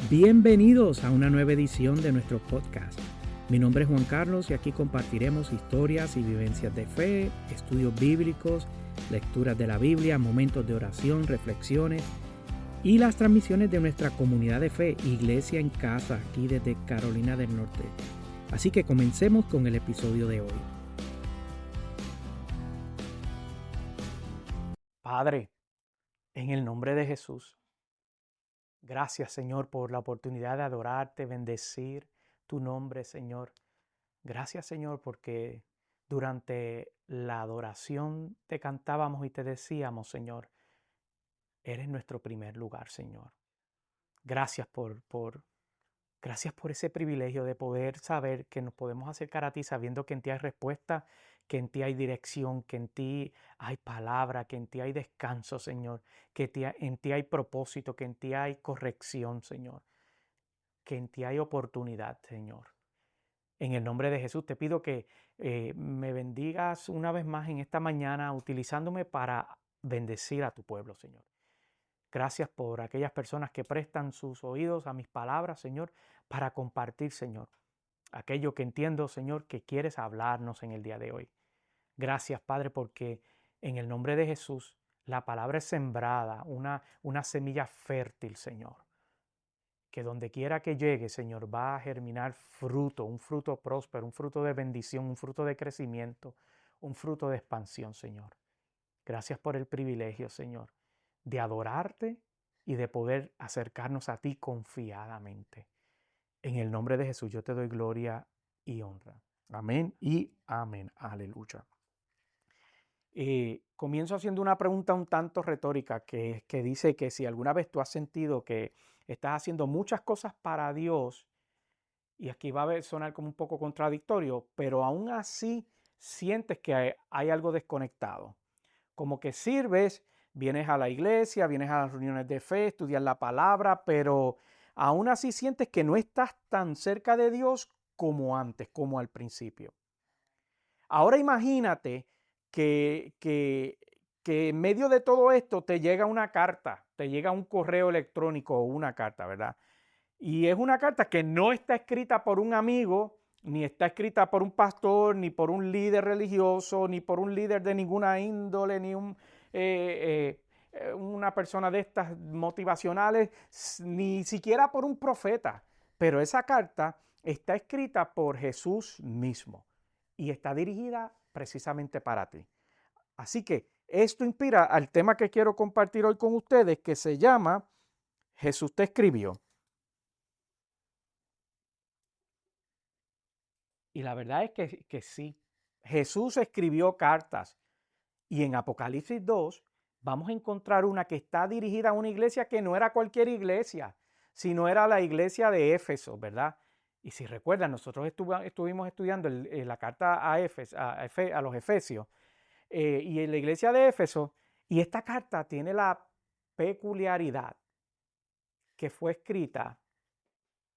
Bienvenidos a una nueva edición de nuestro podcast. Mi nombre es Juan Carlos y aquí compartiremos historias y vivencias de fe, estudios bíblicos, lecturas de la Biblia, momentos de oración, reflexiones y las transmisiones de nuestra comunidad de fe, Iglesia en Casa, aquí desde Carolina del Norte. Así que comencemos con el episodio de hoy. Padre, en el nombre de Jesús, gracias, Señor, por la oportunidad de adorarte, bendecir tu nombre, Señor. Gracias, Señor, porque durante la adoración te cantábamos y te decíamos, Señor, eres nuestro primer lugar, Señor. Gracias gracias por ese privilegio de poder saber que nos podemos acercar a ti sabiendo que en ti hay respuesta, que en ti hay dirección, que en ti hay palabra, que en ti hay descanso, Señor, que en ti hay propósito, que en ti hay corrección, Señor, que en ti hay oportunidad, Señor. En el nombre de Jesús te pido que me bendigas una vez más en esta mañana utilizándome para bendecir a tu pueblo, Señor. Gracias por aquellas personas que prestan sus oídos a mis palabras, Señor, para compartir, Señor, aquello que entiendo, Señor, que quieres hablarnos en el día de hoy. Gracias, Padre, porque en el nombre de Jesús la palabra es sembrada, una semilla fértil, Señor, que donde quiera que llegue, Señor, va a germinar fruto, un fruto próspero, un fruto de bendición, un fruto de crecimiento, un fruto de expansión, Señor. Gracias por el privilegio, Señor, de adorarte y de poder acercarnos a ti confiadamente. En el nombre de Jesús yo te doy gloria y honra. Amén y amén. Aleluya. Comienzo haciendo una pregunta un tanto retórica que dice que si alguna vez tú has sentido que estás haciendo muchas cosas para Dios, y aquí va a sonar como un poco contradictorio, pero aún así sientes que hay algo desconectado. Como que sirves, vienes a la iglesia, vienes a las reuniones de fe, estudias la palabra, pero aún así sientes que no estás tan cerca de Dios como antes, como al principio. Ahora imagínate que en medio de todo esto te llega una carta, te llega un correo electrónico o una carta, ¿verdad? Y es una carta que no está escrita por un amigo, ni está escrita por un pastor, ni por un líder religioso, ni por un líder de ninguna índole, ni una persona de estas motivacionales, ni siquiera por un profeta. Pero esa carta está escrita por Jesús mismo y está dirigida precisamente para ti. Así que esto inspira al tema que quiero compartir hoy con ustedes, que se llama Jesús te escribió. Y la verdad es que sí, Jesús escribió cartas y en Apocalipsis 2 vamos a encontrar una que está dirigida a una iglesia que no era cualquier iglesia, sino era la iglesia de Éfeso, ¿verdad? Y si recuerdan, nosotros estuvimos estudiando la carta a los Efesios y en la iglesia de Éfeso, y esta carta tiene la peculiaridad que fue escrita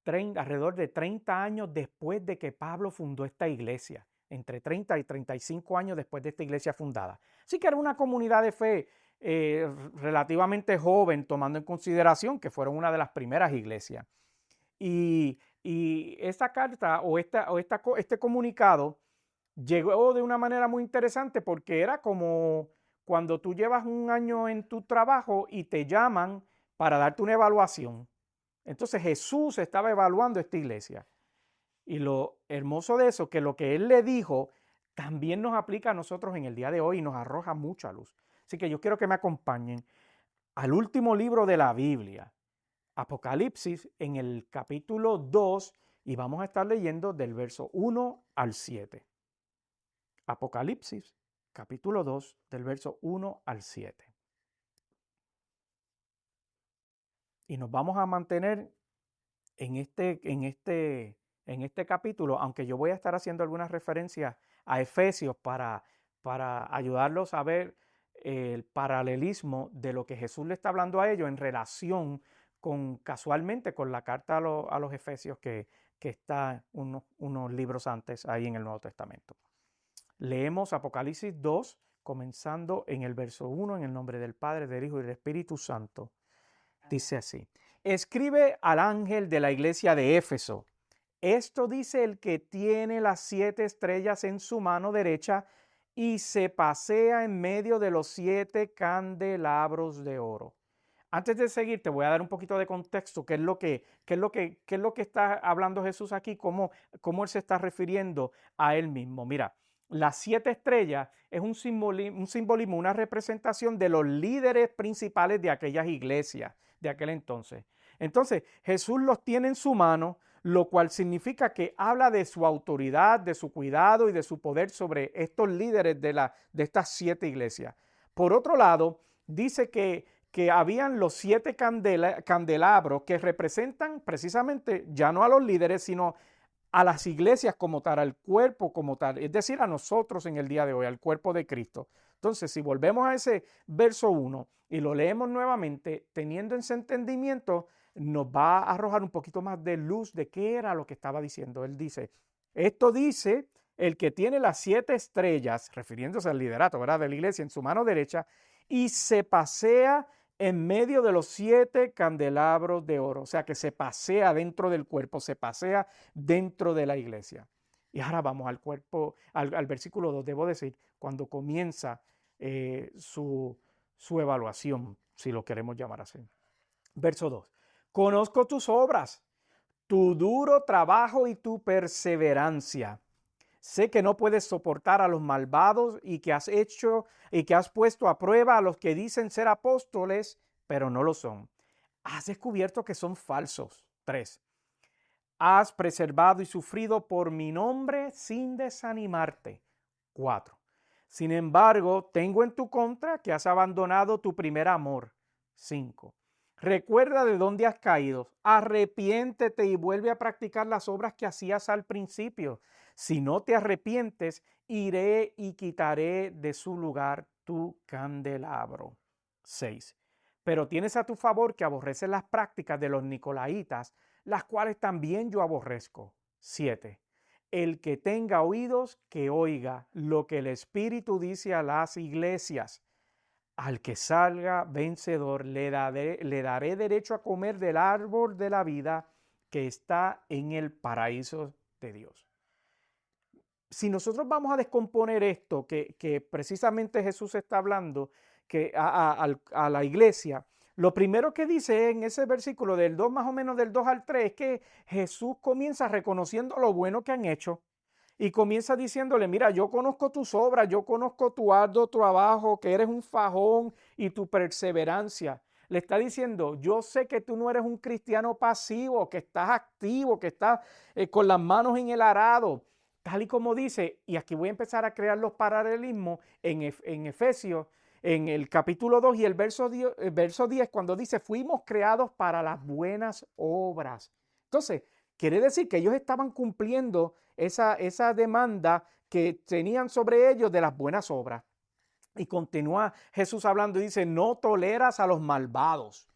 alrededor de 30 años después de que Pablo fundó esta iglesia, entre 30 y 35 años después de esta iglesia fundada. Así que era una comunidad de fe relativamente joven, tomando en consideración que fueron una de las primeras iglesias. Y esta carta este comunicado llegó de una manera muy interesante porque era como cuando tú llevas un año en tu trabajo y te llaman para darte una evaluación. Entonces Jesús estaba evaluando esta iglesia. Y lo hermoso de eso, que lo que Él le dijo también nos aplica a nosotros en el día de hoy y nos arroja mucha luz. Así que yo quiero que me acompañen al último libro de la Biblia, Apocalipsis, en el capítulo 2, y vamos a estar leyendo del verso 1 al 7. Apocalipsis, capítulo 2, del verso 1 al 7. Y nos vamos a mantener en este capítulo, aunque yo voy a estar haciendo algunas referencias a Efesios para ayudarlos a ver el paralelismo de lo que Jesús le está hablando a ellos en relación casualmente con la carta a los Efesios que está unos libros antes ahí en el Nuevo Testamento. Leemos Apocalipsis 2, comenzando en el verso 1, en el nombre del Padre, del Hijo y del Espíritu Santo. Dice así: escribe al ángel de la iglesia de Éfeso. Esto dice el que tiene las 7 estrellas en su mano derecha y se pasea en medio de los 7 candelabros de oro. Antes de seguir, te voy a dar un poquito de contexto, qué es lo que está hablando Jesús aquí, cómo él se está refiriendo a él mismo. Mira, las 7 estrellas es un simbolismo, una representación de los líderes principales de aquellas iglesias de aquel entonces. Entonces, Jesús los tiene en su mano, lo cual significa que habla de su autoridad, de su cuidado y de su poder sobre estos líderes de estas 7 iglesias. Por otro lado, dice que habían los 7 candelabros que representan precisamente ya no a los líderes, sino a las iglesias como tal, al cuerpo como tal, es decir, a nosotros en el día de hoy, al cuerpo de Cristo. Entonces, si volvemos a ese verso 1 y lo leemos nuevamente, teniendo ese entendimiento, nos va a arrojar un poquito más de luz de qué era lo que estaba diciendo. Él dice, esto dice el que tiene las 7 estrellas, refiriéndose al liderato, ¿verdad?, de la iglesia en su mano derecha, y se pasea en medio de los 7 candelabros de oro. O sea, que se pasea dentro del cuerpo, se pasea dentro de la iglesia. Y ahora vamos al cuerpo, al versículo 2, debo decir, cuando comienza su evaluación, si lo queremos llamar así. Verso 2. Conozco tus obras, tu duro trabajo y tu perseverancia. Sé que no puedes soportar a los malvados y que has puesto a prueba a los que dicen ser apóstoles, pero no lo son. Has descubierto que son falsos. 3. Has preservado y sufrido por mi nombre sin desanimarte. 4. Sin embargo, tengo en tu contra que has abandonado tu primer amor. 5. Recuerda de dónde has caído, arrepiéntete y vuelve a practicar las obras que hacías al principio. Si no te arrepientes, iré y quitaré de su lugar tu candelabro. 6. Pero tienes a tu favor que aborreces las prácticas de los nicolaitas, las cuales también yo aborrezco. 7. El que tenga oídos, que oiga lo que el Espíritu dice a las iglesias. Al que salga vencedor le daré derecho a comer del árbol de la vida que está en el paraíso de Dios. Si nosotros vamos a descomponer esto que precisamente Jesús está hablando a la iglesia, lo primero que dice en ese versículo del 2, más o menos del 2 al 3, es que Jesús comienza reconociendo lo bueno que han hecho. Y comienza diciéndole, mira, yo conozco tus obras, yo conozco tu arduo trabajo, que eres un fajón y tu perseverancia. Le está diciendo, yo sé que tú no eres un cristiano pasivo, que estás activo, que estás con las manos en el arado. Tal y como dice, y aquí voy a empezar a crear los paralelismos en Efesios, en el capítulo 2 y el verso 10, cuando dice, fuimos creados para las buenas obras. Entonces, quiere decir que ellos estaban cumpliendo esa demanda que tenían sobre ellos de las buenas obras. Y continúa Jesús hablando y dice, no toleras a los malvados.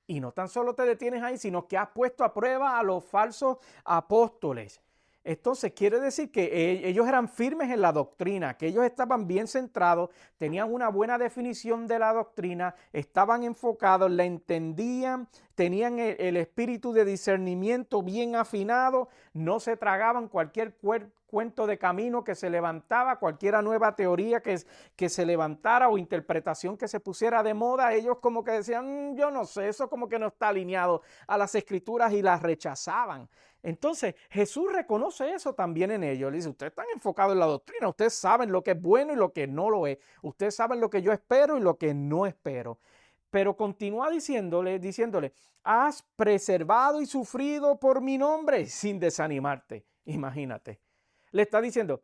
Y no tan solo te detienes ahí, sino que has puesto a prueba a los falsos apóstoles. Entonces quiere decir que ellos eran firmes en la doctrina, que ellos estaban bien centrados, tenían una buena definición de la doctrina, estaban enfocados, la entendían, tenían el espíritu de discernimiento bien afinado, no se tragaban cualquier cuento de camino que se levantaba, cualquier nueva teoría que se levantara o interpretación que se pusiera de moda. Ellos como que decían, yo no sé, eso como que no está alineado a las escrituras y las rechazaban. Entonces Jesús reconoce eso también en ellos. Le dice, ustedes están enfocados en la doctrina, ustedes saben lo que es bueno y lo que no lo es. Ustedes saben lo que yo espero y lo que no espero. Pero continúa diciéndole, has preservado y sufrido por mi nombre sin desanimarte. Imagínate. Le está diciendo,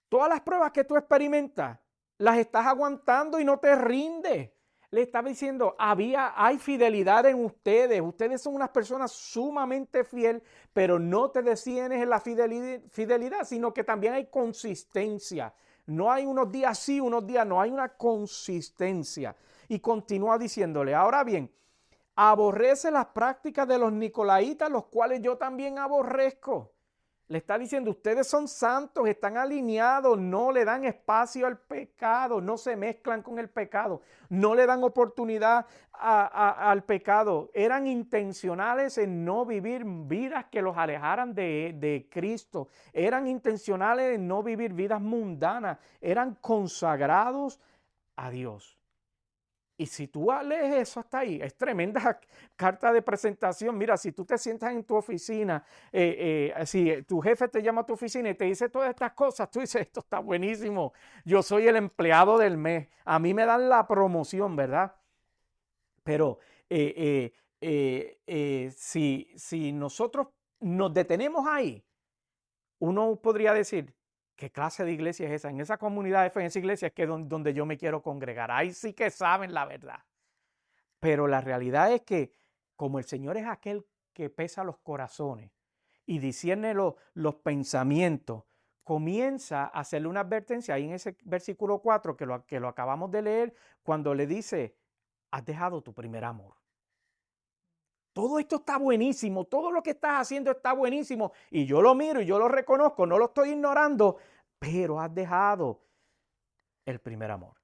todas las pruebas que tú experimentas, las estás aguantando y no te rindes. Le estaba diciendo, hay fidelidad en ustedes. Ustedes son unas personas sumamente fieles, pero no te detienes en la fidelidad, sino que también hay consistencia. No hay unos días sí, unos días no. Hay una consistencia. Y continúa diciéndole, ahora bien, aborrece las prácticas de los nicolaitas, los cuales yo también aborrezco. Le está diciendo, ustedes son santos, están alineados, no le dan espacio al pecado, no se mezclan con el pecado, no le dan oportunidad al pecado. Eran intencionales en no vivir vidas que los alejaran de Cristo. Eran intencionales en no vivir vidas mundanas. Eran consagrados a Dios. Y si tú lees eso hasta ahí, es tremenda carta de presentación. Mira, si tú te sientas en tu oficina, si tu jefe te llama a tu oficina y te dice todas estas cosas, tú dices, esto está buenísimo. Yo soy el empleado del mes. A mí me dan la promoción, ¿verdad? Pero si nosotros nos detenemos ahí, uno podría decir, ¿qué clase de iglesia es esa? En esa comunidad de fe, en esa iglesia es que donde yo me quiero congregar. Ahí sí que saben la verdad. Pero la realidad es que como el Señor es aquel que pesa los corazones y discierne los pensamientos, comienza a hacerle una advertencia ahí en ese versículo 4 que lo acabamos de leer, cuando le dice, has dejado tu primer amor. Todo esto está buenísimo, todo lo que estás haciendo está buenísimo y yo lo miro y yo lo reconozco, no lo estoy ignorando, pero has dejado el primer amor.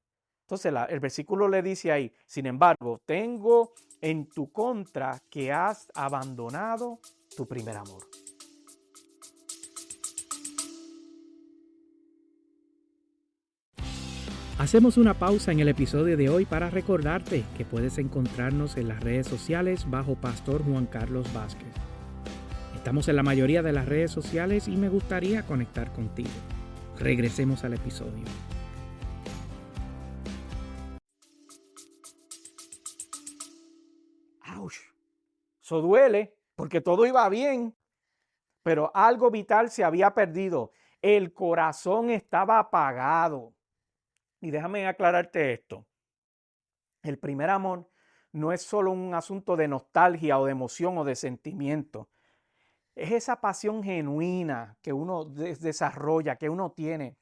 Entonces el versículo le dice ahí, sin embargo, tengo en tu contra que has abandonado tu primer amor. Hacemos una pausa en el episodio de hoy para recordarte que puedes encontrarnos en las redes sociales bajo Pastor Juan Carlos Vázquez. Estamos en la mayoría de las redes sociales y me gustaría conectar contigo. Regresemos al episodio. ¡Auch! Eso duele porque todo iba bien, pero algo vital se había perdido. El corazón estaba apagado. Y déjame aclararte esto. El primer amor no es solo un asunto de nostalgia o de emoción o de sentimiento. Es esa pasión genuina que uno desarrolla, que uno tiene.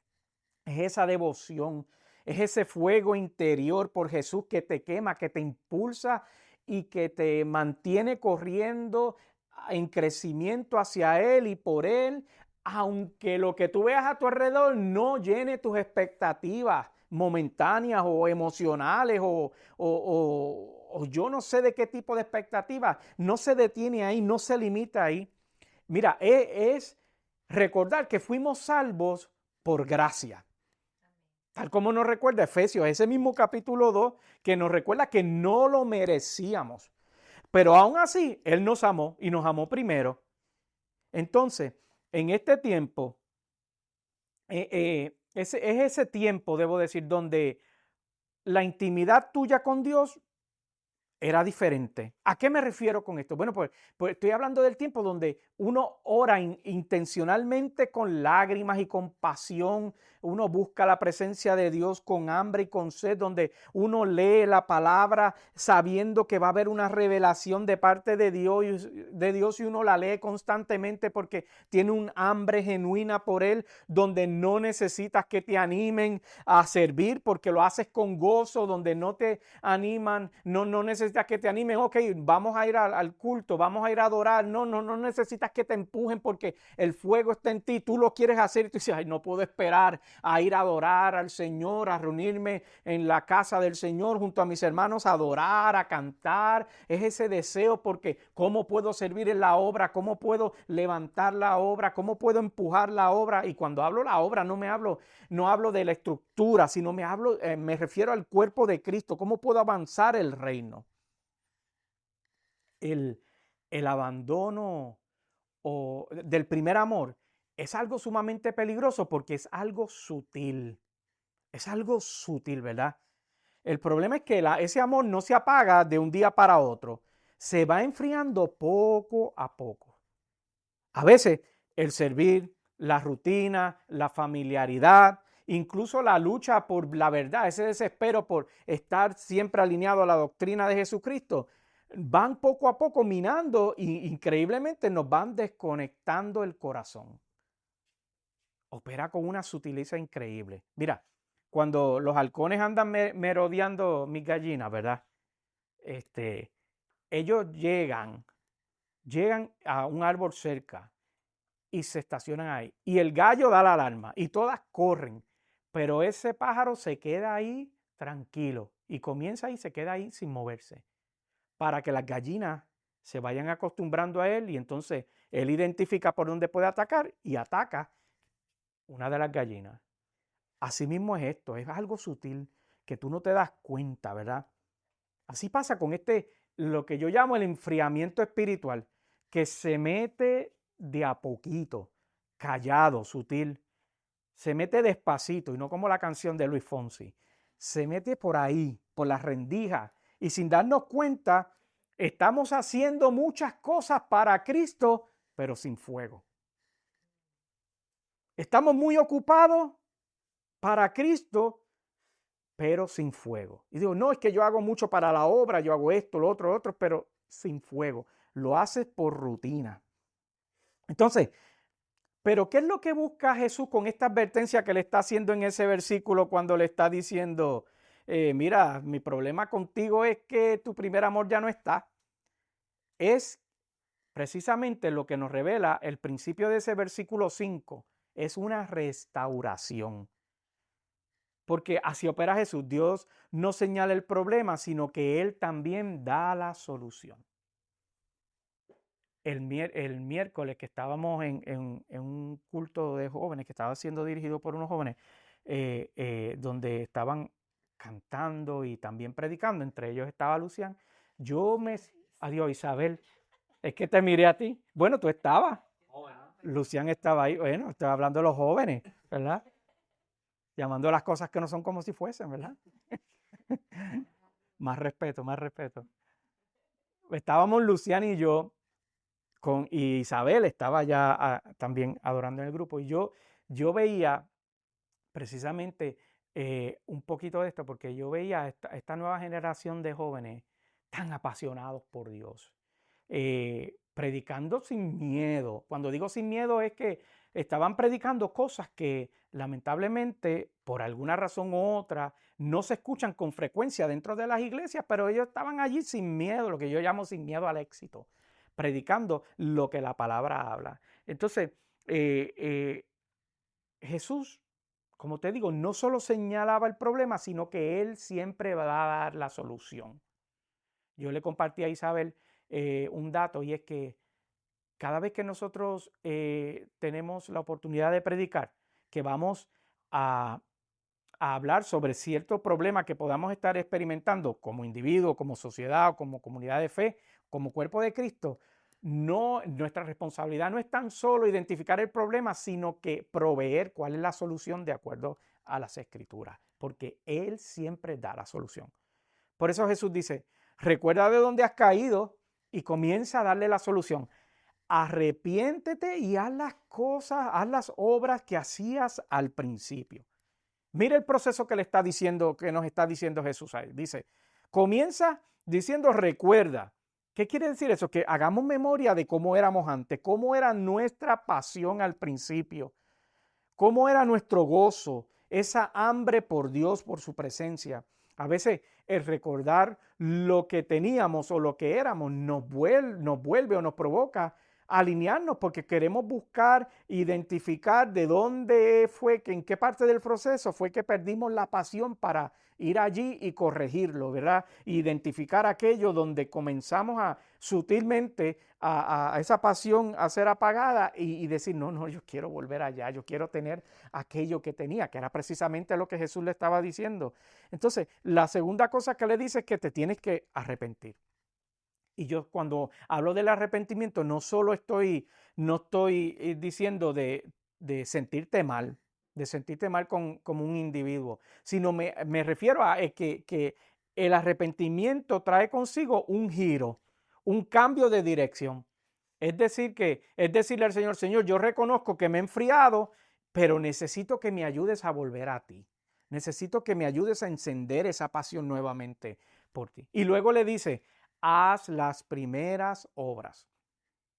Es esa devoción, es ese fuego interior por Jesús que te quema, que te impulsa y que te mantiene corriendo en crecimiento hacia Él y por Él, aunque lo que tú veas a tu alrededor no llene tus expectativas momentáneas o emocionales o yo no sé de qué tipo de expectativas, no se detiene ahí, no se limita ahí. Mira, es recordar que fuimos salvos por gracia. Tal como nos recuerda Efesios, ese mismo capítulo 2, que nos recuerda que no lo merecíamos. Pero aún así, Él nos amó y nos amó primero. Entonces, en este tiempo, es ese tiempo, debo decir, donde la intimidad tuya con Dios era diferente. ¿A qué me refiero con esto? Bueno, pues estoy hablando del tiempo donde uno ora intencionalmente con lágrimas y con pasión. Uno busca la presencia de Dios con hambre y con sed, donde uno lee la palabra sabiendo que va a haber una revelación de parte de Dios y uno la lee constantemente porque tiene un hambre genuina por Él, donde no necesitas que te animen a servir porque lo haces con gozo, donde no te animan, no necesitas que te animen, ok, vamos a ir al culto, vamos a ir a adorar, no necesitas que te empujen porque el fuego está en ti, tú lo quieres hacer y tú dices, ay, no puedo esperar a ir a adorar al Señor, a reunirme en la casa del Señor junto a mis hermanos, a adorar, a cantar. Es ese deseo porque ¿cómo puedo servir en la obra? ¿Cómo puedo levantar la obra? ¿Cómo puedo empujar la obra? Y cuando hablo la obra no hablo de la estructura, sino me refiero al cuerpo de Cristo. ¿Cómo puedo avanzar el reino? El abandono del primer amor es algo sumamente peligroso porque es algo sutil. Es algo sutil, ¿verdad? El problema es que ese amor no se apaga de un día para otro. Se va enfriando poco a poco. A veces el servir, la rutina, la familiaridad, incluso la lucha por la verdad, ese desespero por estar siempre alineado a la doctrina de Jesucristo, van poco a poco minando e increíblemente nos van desconectando el corazón. Opera con una sutileza increíble. Mira, cuando los halcones andan merodeando mis gallinas, ¿verdad? Ellos llegan a un árbol cerca y se estacionan ahí. Y el gallo da la alarma y todas corren, pero ese pájaro se queda ahí tranquilo y comienza y se queda ahí sin moverse para que las gallinas se vayan acostumbrando a él y entonces él identifica por dónde puede atacar y ataca una de las gallinas. Así mismo es esto, es algo sutil que tú no te das cuenta, ¿verdad? Así pasa con lo que yo llamo el enfriamiento espiritual, que se mete de a poquito, callado, sutil, se mete despacito y no como la canción de Luis Fonsi, se mete por ahí, por las rendijas y sin darnos cuenta estamos haciendo muchas cosas para Cristo, pero sin fuego. Estamos muy ocupados para Cristo, pero sin fuego. Y digo, no, es que yo hago mucho para la obra, yo hago esto, lo otro, pero sin fuego. Lo haces por rutina. Entonces, ¿pero qué es lo que busca Jesús con esta advertencia que le está haciendo en ese versículo cuando le está diciendo, mira, mi problema contigo es que tu primer amor ya no está? Es precisamente lo que nos revela el principio de ese versículo 5, es una restauración. Porque así opera Jesús. Dios no señala el problema, sino que Él también da la solución. El miércoles que estábamos en un culto de jóvenes que estaba siendo dirigido por unos jóvenes, donde estaban cantando y también predicando, entre ellos estaba Lucián, adiós Isabel, es que te miré a ti, bueno, tú estabas, Lucián estaba ahí, bueno, estaba hablando de los jóvenes, ¿verdad? Llamando las cosas que no son como si fuesen, ¿verdad? Más respeto, más respeto. Estábamos Lucián y yo, y Isabel estaba ya también adorando en el grupo, y yo veía precisamente un poquito de esto, porque yo veía esta nueva generación de jóvenes tan apasionados por Dios, predicando sin miedo. Cuando digo sin miedo es que estaban predicando cosas que lamentablemente por alguna razón u otra no se escuchan con frecuencia dentro de las iglesias, pero ellos estaban allí sin miedo, lo que yo llamo sin miedo al éxito, predicando lo que la palabra habla. Entonces, Jesús, como te digo, no solo señalaba el problema, sino que Él siempre va a dar la solución. Yo le compartí a Isabel un dato y es que cada vez que nosotros tenemos la oportunidad de predicar, que vamos a hablar sobre cierto problema que podamos estar experimentando como individuo, como sociedad o como comunidad de fe, como cuerpo de Cristo, nuestra responsabilidad no es tan solo identificar el problema, sino que proveer cuál es la solución de acuerdo a las Escrituras, porque Él siempre da la solución. Por eso Jesús dice, recuerda de dónde has caído y comienza a darle la solución. Arrepiéntete y haz las cosas, haz las obras que hacías al principio. Mira el proceso que le está diciendo, que nos está diciendo Jesús ahí. Dice, comienza diciendo recuerda. ¿Qué quiere decir eso? Que hagamos memoria de cómo éramos antes, cómo era nuestra pasión al principio, cómo era nuestro gozo, esa hambre por Dios, por su presencia. A veces el recordar lo que teníamos o lo que éramos nos vuelve o nos provoca alinearnos porque queremos buscar, identificar de dónde fue, en qué parte del proceso fue que perdimos la pasión para ir allí y corregirlo, ¿verdad? Identificar aquello donde comenzamos a sutilmente a esa pasión a ser apagada y decir, no, yo quiero volver allá, yo quiero tener aquello que tenía, que era precisamente lo que Jesús le estaba diciendo. Entonces, la segunda cosa que le dice es que te tienes que arrepentir. Y yo cuando hablo del arrepentimiento no solo estoy diciendo de sentirte mal, como un individuo, sino me refiero a que el arrepentimiento trae consigo un giro, un cambio de dirección. Es decirle al Señor, Señor, yo reconozco que me he enfriado, pero necesito que me ayudes a volver a ti. Necesito que me ayudes a encender esa pasión nuevamente por ti. Y luego le dice, haz las primeras obras.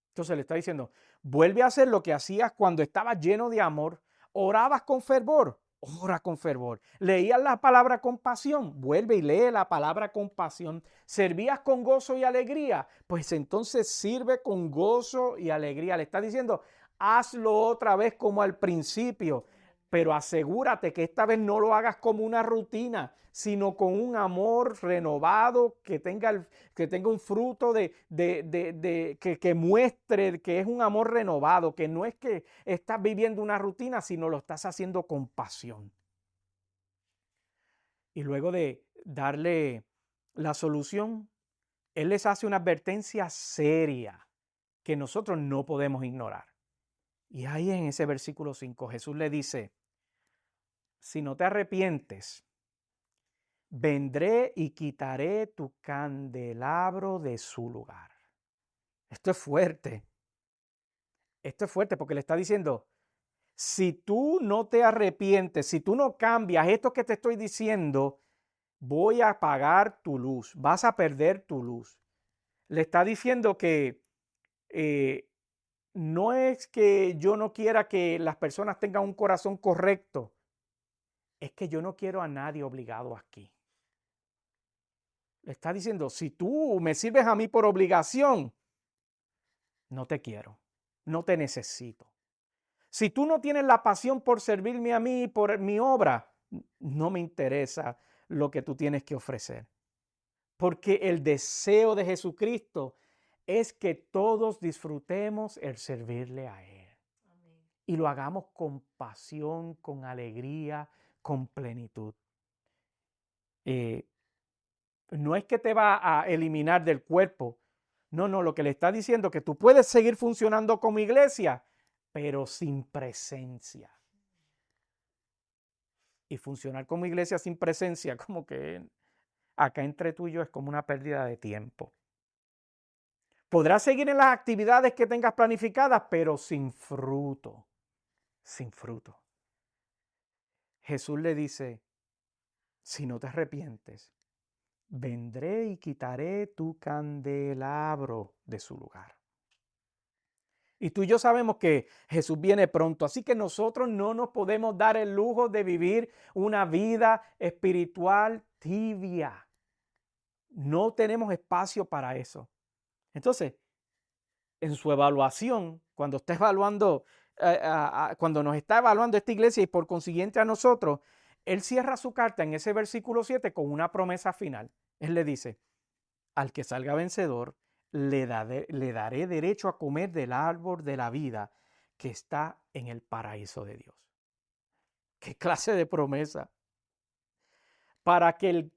Entonces le está diciendo, vuelve a hacer lo que hacías cuando estabas lleno de amor, orabas con fervor, ora con fervor, leías la palabra con pasión, vuelve y lee la palabra con pasión, servías con gozo y alegría, pues entonces sirve con gozo y alegría. Le está diciendo, hazlo otra vez como al principio, pero asegúrate que esta vez no lo hagas como una rutina, sino con un amor renovado que tenga, que tenga un fruto que muestre que es un amor renovado, que no es que estás viviendo una rutina, sino lo estás haciendo con pasión. Y luego de darle la solución, Él les hace una advertencia seria que nosotros no podemos ignorar. Y ahí en ese versículo 5 Jesús le dice, si no te arrepientes, vendré y quitaré tu candelabro de su lugar. Esto es fuerte. Esto es fuerte porque le está diciendo, si tú no te arrepientes, si tú no cambias esto que te estoy diciendo, voy a apagar tu luz, vas a perder tu luz. Le está diciendo que no es que yo no quiera que las personas tengan un corazón correcto, es que yo no quiero a nadie obligado aquí. Le está diciendo, si tú me sirves a mí por obligación, no te quiero, no te necesito. Si tú no tienes la pasión por servirme a mí, por mi obra, no me interesa lo que tú tienes que ofrecer. Porque el deseo de Jesucristo es que todos disfrutemos el servirle a Él. Amén. Y lo hagamos con pasión, con alegría, con plenitud. No es que te va a eliminar del cuerpo. No, lo que le está diciendo es que tú puedes seguir funcionando como iglesia, pero sin presencia. Y funcionar como iglesia sin presencia, como que acá entre tú y yo es como una pérdida de tiempo. Podrás seguir en las actividades que tengas planificadas, pero sin fruto. Sin fruto. Jesús le dice, si no te arrepientes, vendré y quitaré tu candelabro de su lugar. Y tú y yo sabemos que Jesús viene pronto, así que nosotros no nos podemos dar el lujo de vivir una vida espiritual tibia. No tenemos espacio para eso. Entonces, en su evaluación, cuando está evaluando, cuando nos está evaluando esta iglesia y por consiguiente a nosotros, Él cierra su carta en ese versículo 7 con una promesa final. Él le dice, al que salga vencedor, le daré derecho a comer del árbol de la vida que está en el paraíso de Dios. ¿Qué clase de promesa? Para aquel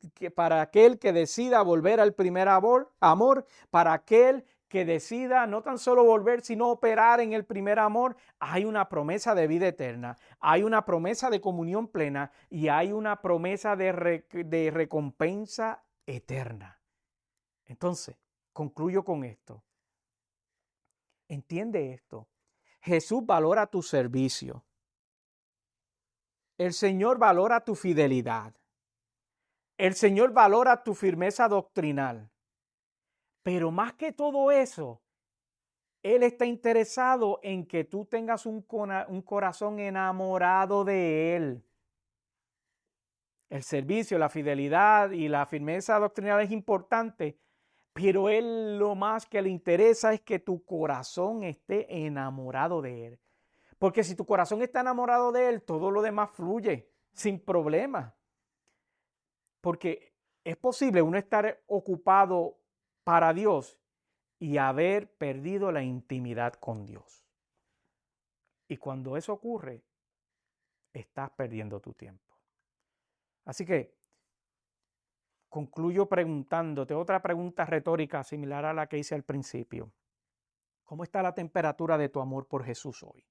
que decida volver al primer amor, para aquel que decida no tan solo volver, sino operar en el primer amor, hay una promesa de vida eterna, hay una promesa de comunión plena y hay una promesa de recompensa eterna. Entonces, concluyo con esto. Entiende esto. Jesús valora tu servicio. El Señor valora tu fidelidad. El Señor valora tu firmeza doctrinal. Pero más que todo eso, Él está interesado en que tú tengas un corazón enamorado de Él. El servicio, la fidelidad y la firmeza doctrinal es importante, pero Él lo más que le interesa es que tu corazón esté enamorado de Él. Porque si tu corazón está enamorado de Él, todo lo demás fluye sin problema. Porque es posible uno estar ocupado para Dios y haber perdido la intimidad con Dios. Y cuando eso ocurre, estás perdiendo tu tiempo. Así que concluyo preguntándote otra pregunta retórica similar a la que hice al principio. ¿Cómo está la temperatura de tu amor por Jesús hoy?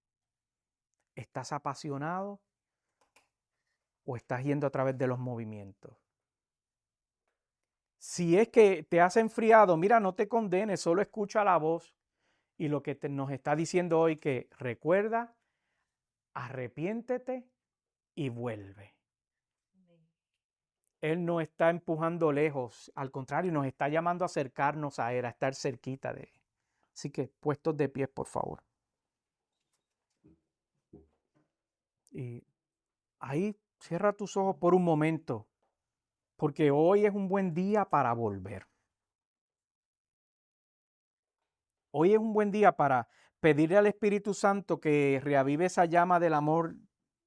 ¿Estás apasionado o estás yendo a través de los movimientos? Si es que te has enfriado, mira, no te condenes, solo escucha la voz. Y lo que nos está diciendo hoy que recuerda, arrepiéntete y vuelve. Él no está empujando lejos, al contrario, nos está llamando a acercarnos a Él, a estar cerquita de Él. Así que puestos de pie, por favor. Y ahí cierra tus ojos por un momento, porque hoy es un buen día para volver. Hoy es un buen día para pedirle al Espíritu Santo que reavive esa llama del amor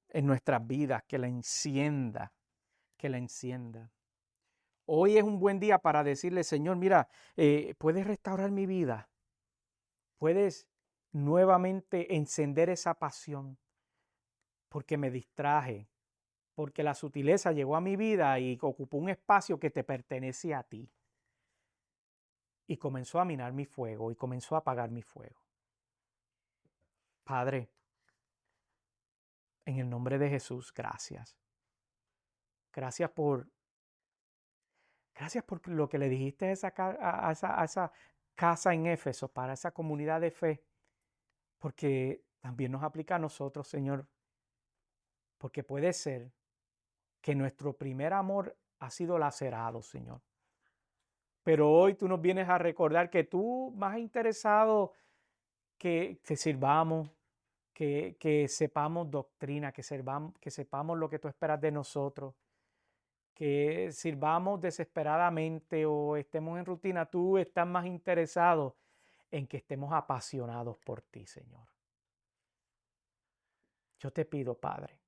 en nuestras vidas, que la encienda, que la encienda. Hoy es un buen día para decirle, Señor, mira, puedes restaurar mi vida, puedes nuevamente encender esa pasión, porque me distraje, porque la sutileza llegó a mi vida y ocupó un espacio que te pertenece a ti. Y comenzó a minar mi fuego y comenzó a apagar mi fuego. Padre, en el nombre de Jesús, gracias. Gracias por lo que le dijiste a esa casa en Éfeso, para esa comunidad de fe, porque también nos aplica a nosotros, Señor, porque puede ser que nuestro primer amor ha sido lacerado, Señor. Pero hoy tú nos vienes a recordar que tú más interesado que te sirvamos, que sepamos doctrina, que sepamos lo que tú esperas de nosotros, que sirvamos desesperadamente o estemos en rutina. Tú estás más interesado en que estemos apasionados por ti, Señor. Yo te pido, Padre,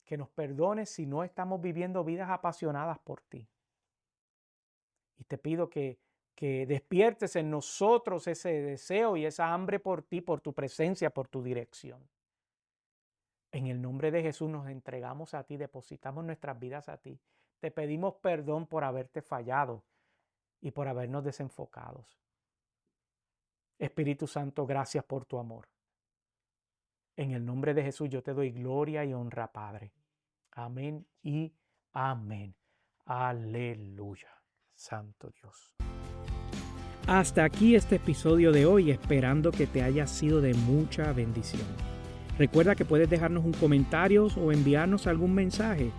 que nos perdones si no estamos viviendo vidas apasionadas por ti. Y te pido que despiertes en nosotros ese deseo y esa hambre por ti, por tu presencia, por tu dirección. En el nombre de Jesús nos entregamos a ti, depositamos nuestras vidas a ti. Te pedimos perdón por haberte fallado y por habernos desenfocados. Espíritu Santo, gracias por tu amor. En el nombre de Jesús yo te doy gloria y honra, Padre. Amén y amén. Aleluya. Santo Dios. Hasta aquí este episodio de hoy, esperando que te haya sido de mucha bendición. Recuerda que puedes dejarnos un comentario o enviarnos algún mensaje.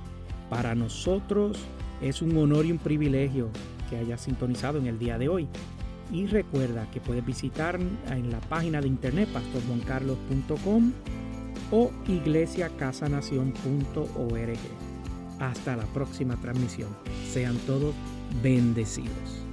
Para nosotros es un honor y un privilegio que hayas sintonizado en el día de hoy. Y recuerda que puedes visitar en la página de internet pastorjuancarlos.com o iglesiacasanación.org. Hasta la próxima transmisión. Sean todos bendecidos.